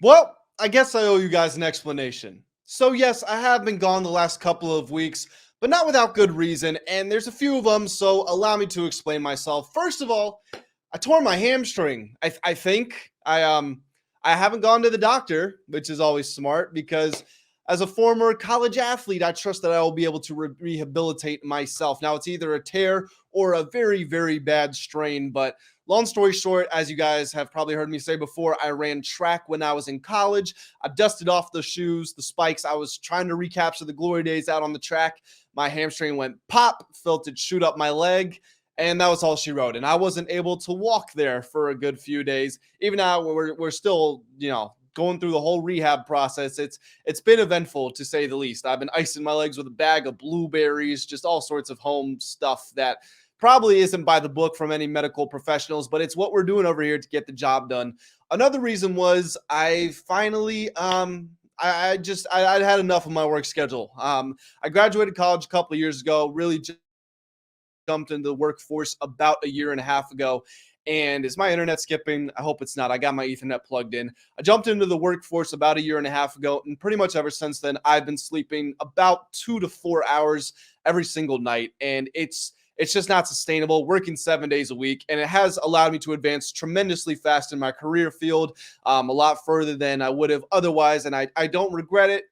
Well, I guess I owe you guys an explanation. So, yes, I have been gone the last couple of weeks, but not without good reason, and there's a few of them, so allow me to explain myself. First of all, I tore my hamstring. I think I haven't gone to the doctor, which is always smart because as a former college athlete, I trust that I will be able to rehabilitate myself. Now, it's either a tear or a very, very bad strain, but long story short, as you guys have probably heard me say before, I ran track when I was in college. I dusted off the shoes, the spikes. I was trying to recapture the glory days out on the track. My hamstring went pop, felt it shoot up my leg, and that was all she wrote. And I wasn't able to walk there for a good few days. Even now, we're still, going through the whole rehab process. It's been eventful to say the least. I've been icing my legs with a bag of blueberries, just all sorts of home stuff that probably isn't by the book from any medical professionals, but it's what we're doing over here to get the job done. Another reason was I finally I had enough of my work schedule. I graduated college a couple of years ago, really jumped into the workforce about a year and a half ago. And is my internet skipping? I hope it's not. I got my Ethernet plugged in. I jumped into the workforce about a year and a half ago, and pretty much ever since then, I've been sleeping about 2 to 4 hours every single night, and it's just not sustainable. Working 7 days a week, and it has allowed me to advance tremendously fast in my career field, a lot further than I would have otherwise, and I don't regret it,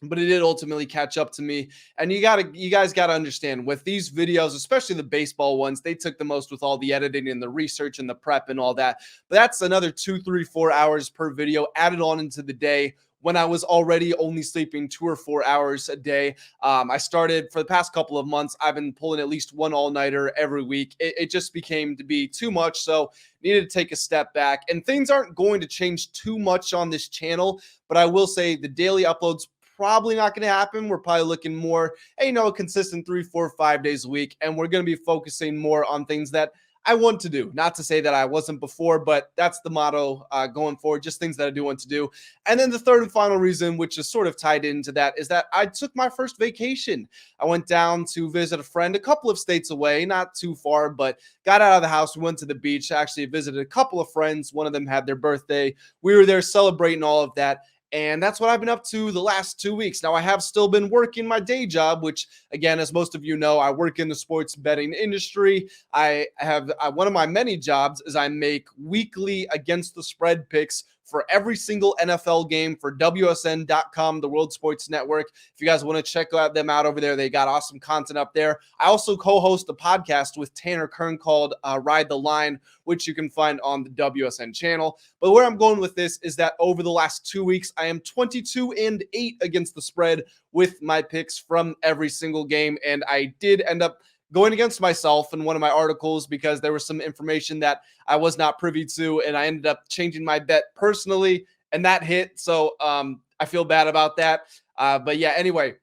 but it did ultimately catch up to me. And you guys gotta understand with these videos, especially the baseball ones, they took the most with all the editing and the research and the prep and all that. But that's another 2, 3, 4 hours per video added on into the day when I was already only sleeping 2 or 4 hours a day. I started for the past couple of months. I've been pulling at least one all-nighter every week. It just became to be too much. So needed to take a step back, and things aren't going to change too much on this channel. But I will say the daily uploads probably not going to happen. We're probably looking more, a consistent 3, 4, 5 days a week. And we're going to be focusing more on things that I want to do. Not to say that I wasn't before, but that's the motto going forward, just things that I do want to do. And then the third and final reason, which is sort of tied into that, is that I took my first vacation. I went down to visit a friend a couple of states away, not too far, but got out of the house. We went to the beach, actually visited a couple of friends. One of them had their birthday. We were there celebrating all of that. And that's what I've been up to the last 2 weeks. Now, I have still been working my day job, which, again, as most of you know, I work in the sports betting industry. One of my many jobs is I make weekly against the spread picks for every single NFL game for WSN.com, the World Sports Network. If you guys want to check them out over there, they got awesome content up there. I also co-host a podcast with Tanner Kern called Ride the Line, which you can find on the WSN channel. But where I'm going with this is that over the last 2 weeks, I am 22-8 against the spread with my picks from every single game. And I did end up going against myself in one of my articles because there was some information that I was not privy to, and I ended up changing my bet personally, and that hit. So I feel bad about that. But yeah, anyway,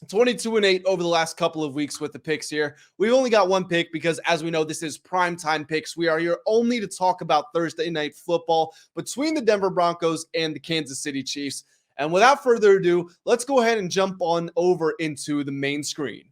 22-8 over the last couple of weeks with the picks here. We've only got one pick because, as we know, this is primetime picks. We are here only to talk about Thursday night football between the Denver Broncos and the Kansas City Chiefs. And without further ado, let's go ahead and jump on over into the main screen.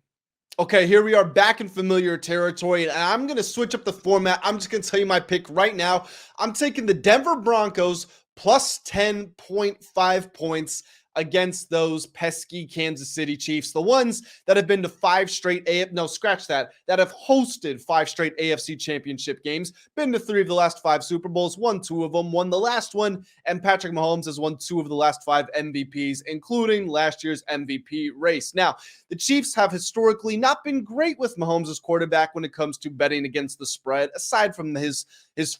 Okay, here we are back in familiar territory, and I'm going to switch up the format. I'm just going to tell you my pick right now. I'm taking the Denver Broncos plus 10.5 points against those pesky Kansas City Chiefs, the ones that have been to that have hosted 5 straight AFC championship games, been to 3 of the last 5 Super Bowls, won 2 of them, won the last one, and Patrick Mahomes has won 2 of the last 5 MVPs, including last year's MVP race. Now, the Chiefs have historically not been great with Mahomes as quarterback when it comes to betting against the spread, aside from his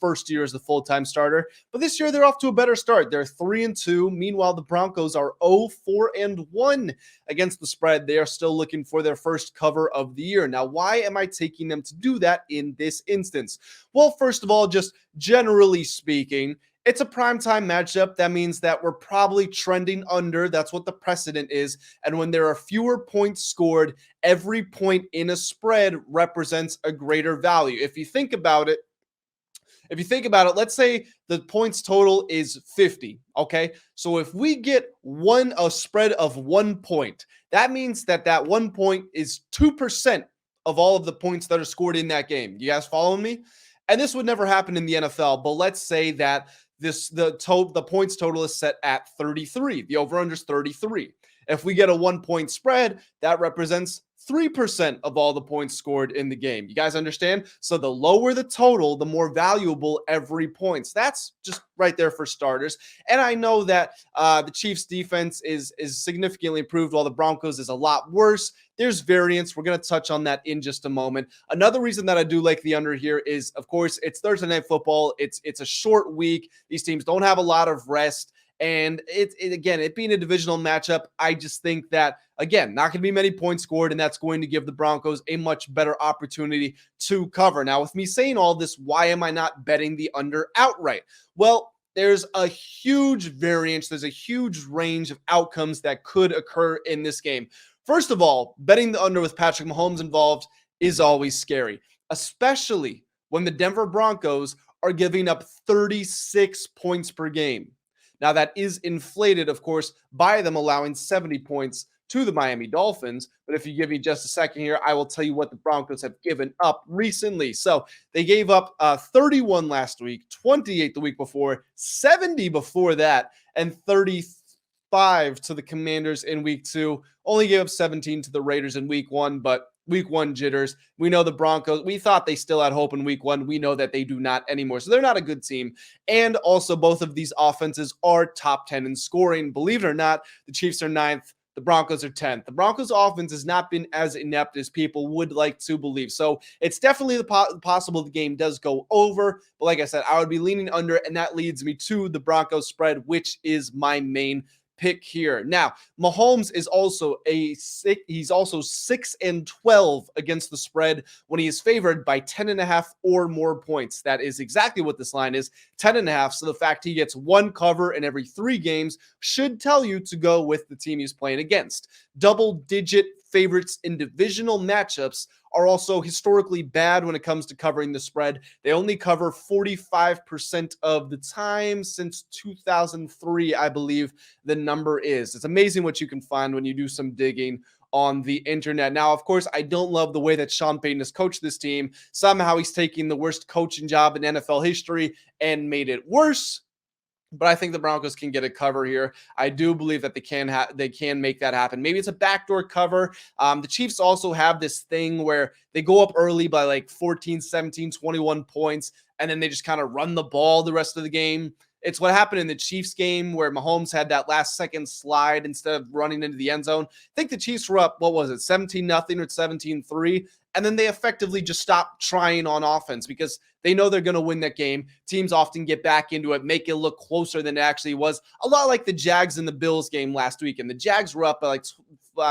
first year as the full-time starter. But this year, they're off to a better start. They're 3-2. Meanwhile, the Broncos are 0-4-1 against the spread. They are still looking for their first cover of the year. Now, why am I taking them to do that in this instance? Well, first of all, just generally speaking, it's a primetime matchup. That means that we're probably trending under. That's what the precedent is. And when there are fewer points scored, every point in a spread represents a greater value. If you think about it, let's say the points total is 50, okay? So if we get a spread of 1 point, that means that 1 point is 2% of all of the points that are scored in that game. You guys following me? And this would never happen in the NFL, but let's say that The points total is set at 33. The over-under is 33. If we get a 1-point spread, that represents 3% of all the points scored in the game. You guys understand? So the lower the total, the more valuable every points. That's just right there for starters. And I know that the Chiefs defense is significantly improved while the Broncos is a lot worse. There's variance. We're going to touch on that in just a moment. Another reason that I do like the under here is, of course, it's Thursday Night Football. It's a short week. These teams don't have a lot of rest. And it being a divisional matchup, I just think that, again, not going to be many points scored, and that's going to give the Broncos a much better opportunity to cover. Now, with me saying all this, why am I not betting the under outright? Well, there's a huge variance. There's a huge range of outcomes that could occur in this game. First of all, betting the under with Patrick Mahomes involved is always scary, especially when the Denver Broncos are giving up 36 points per game. Now, that is inflated, of course, by them allowing 70 points to the Miami Dolphins. But if you give me just a second here, I will tell you what the Broncos have given up recently. So they gave up 31 last week, 28 the week before, 70 before that, and 35 to the Commanders in week 2. Only gave up 17 to the Raiders in week 1, but week 1 jitters. We know the Broncos, we thought they still had hope in week 1. We know that they do not anymore. So they're not a good team. And also both of these offenses are top 10 in scoring. Believe it or not, the Chiefs are 9th. The Broncos are 10th. The Broncos offense has not been as inept as people would like to believe. So it's definitely possible the game does go over. But like I said, I would be leaning under, and that leads me to the Broncos spread, which is my main pick here. Now, Mahomes is also he's also 6-12 against the spread when he is favored by 10.5 or more points. That is exactly what this line is, 10.5. So the fact he gets one cover in every 3 games should tell you to go with the team he's playing against. Double-digit favorites in divisional matchups are also historically bad when it comes to covering the spread. They only cover 45% of the time since 2003, I believe the number is. It's amazing what you can find when you do some digging on the internet. Now, of course, I don't love the way that Sean Payton has coached this team. Somehow he's taking the worst coaching job in NFL history and made it worse. But I think the Broncos can get a cover here. I do believe that they can make that happen. Maybe it's a backdoor cover. The Chiefs also have this thing where they go up early by like 14, 17, 21 points, and then they just kind of run the ball the rest of the game. It's what happened in the Chiefs game where Mahomes had that last second slide instead of running into the end zone. I think the Chiefs were up, 17-0 or 17-3. And then they effectively just stopped trying on offense because they know they're going to win that game. Teams often get back into it, make it look closer than it actually was. A lot like the Jags and the Bills game last week. And the Jags were up by like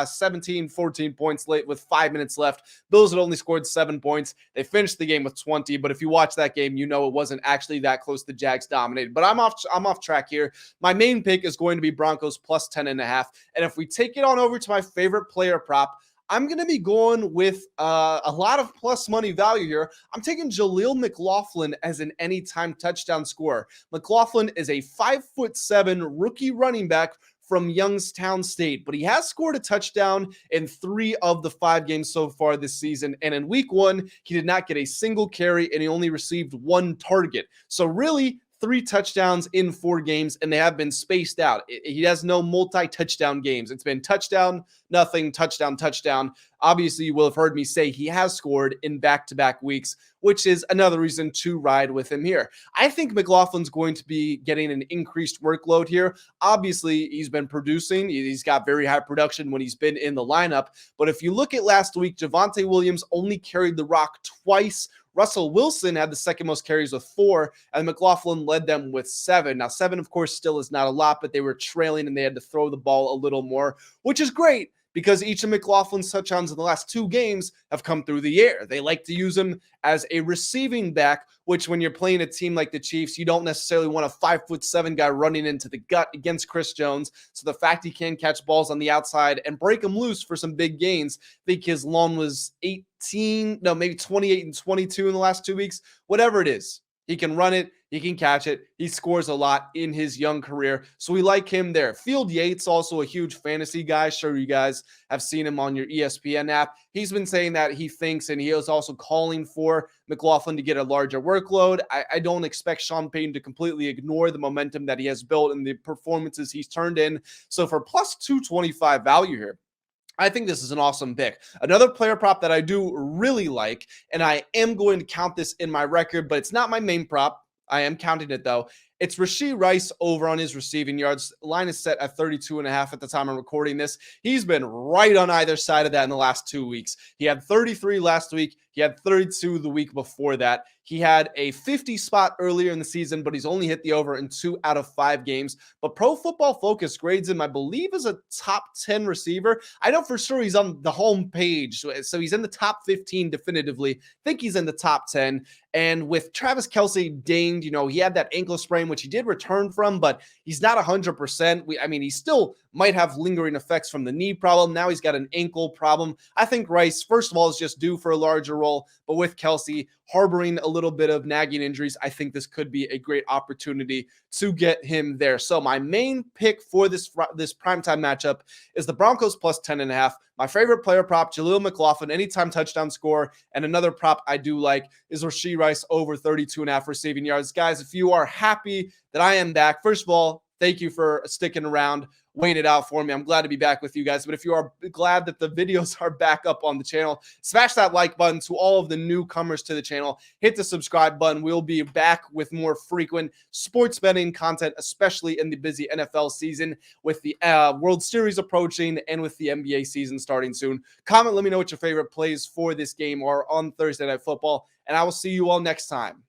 17, 14 points late with 5 minutes left. Bills had only scored 7 points. They finished the game with 20. But if you watch that game, you know it wasn't actually that close. The Jags dominated. But I'm off track here. My main pick is going to be Broncos plus 10.5. And if we take it on over to my favorite player prop, I'm going to be going with a lot of plus money value here. I'm taking Jaleel McLaughlin as an anytime touchdown scorer. McLaughlin is a 5'7" rookie running back from Youngstown State, but he has scored a touchdown in 3 of the 5 games so far this season. And in week 1, he did not get a single carry and he only received 1 target. So really, 3 touchdowns in 4 games, and they have been spaced out. He has no multi-touchdown games. It's been touchdown, nothing, touchdown, touchdown. Obviously, you will have heard me say he has scored in back-to-back weeks, which is another reason to ride with him here. I think McLaughlin's going to be getting an increased workload here. Obviously, he's been producing. He's got very high production when he's been in the lineup. But if you look at last week, Javonte Williams only carried the rock twice. Russell Wilson had the second most carries with 4, and McLaughlin led them with 7. Now, 7, of course, still is not a lot, but they were trailing and they had to throw the ball a little more, which is great because each of McLaughlin's touchdowns in the last 2 games have come through the air. They like to use him as a receiving back, which when you're playing a team like the Chiefs, you don't necessarily want a 5'7" guy running into the gut against Chris Jones. So the fact he can catch balls on the outside and break them loose for some big gains, I think his loan was maybe 28 and 22 in the last 2 weeks, whatever it is. He can run it. He can catch it. He scores a lot in his young career. So we like him there. Field Yates, also a huge fantasy guy. Sure, you guys have seen him on your ESPN app. He's been saying that he thinks, and he is also calling for McLaughlin to get a larger workload. I don't expect Sean Payton to completely ignore the momentum that he has built and the performances he's turned in. So for plus 225 value here, I think this is an awesome pick. Another player prop that I do really like, and I am going to count this in my record, but it's not my main prop. I am counting it though. It's Rashee Rice over on his receiving yards. Line is set at 32.5 at the time I'm recording this. He's been right on either side of that in the last 2 weeks. He had 33 last week. He had 32 the week before that. He had a 50 spot earlier in the season, but he's only hit the over in 2 out of 5 games. But Pro Football Focus grades him, I believe, as a top 10 receiver. I know for sure he's on the home page, so he's in the top 15 definitively. I think he's in the top 10. And with Travis Kelce dinged, he had that ankle sprain, which he did return from, but he's not 100%. He still might have lingering effects from the knee problem. Now he's got an ankle problem. I think Rice, first of all, is just due for a larger role, but with Kelce harboring a little bit of nagging injuries, I think this could be a great opportunity to get him there. So my main pick for this primetime matchup is the Broncos plus 10.5. My favorite player prop, Jaleel McLaughlin, anytime touchdown score. And another prop I do like is Rashee Rice over 32.5 receiving yards. Guys, if you are happy that I am back, first of all, thank you for sticking around, waiting it out for me. I'm glad to be back with you guys. But if you are glad that the videos are back up on the channel, smash that like button. To all of the newcomers to the channel, hit the subscribe button. We'll be back with more frequent sports betting content, especially in the busy NFL season with the World Series approaching and with the NBA season starting soon. Comment, let me know what your favorite plays for this game are on Thursday Night Football, and I will see you all next time.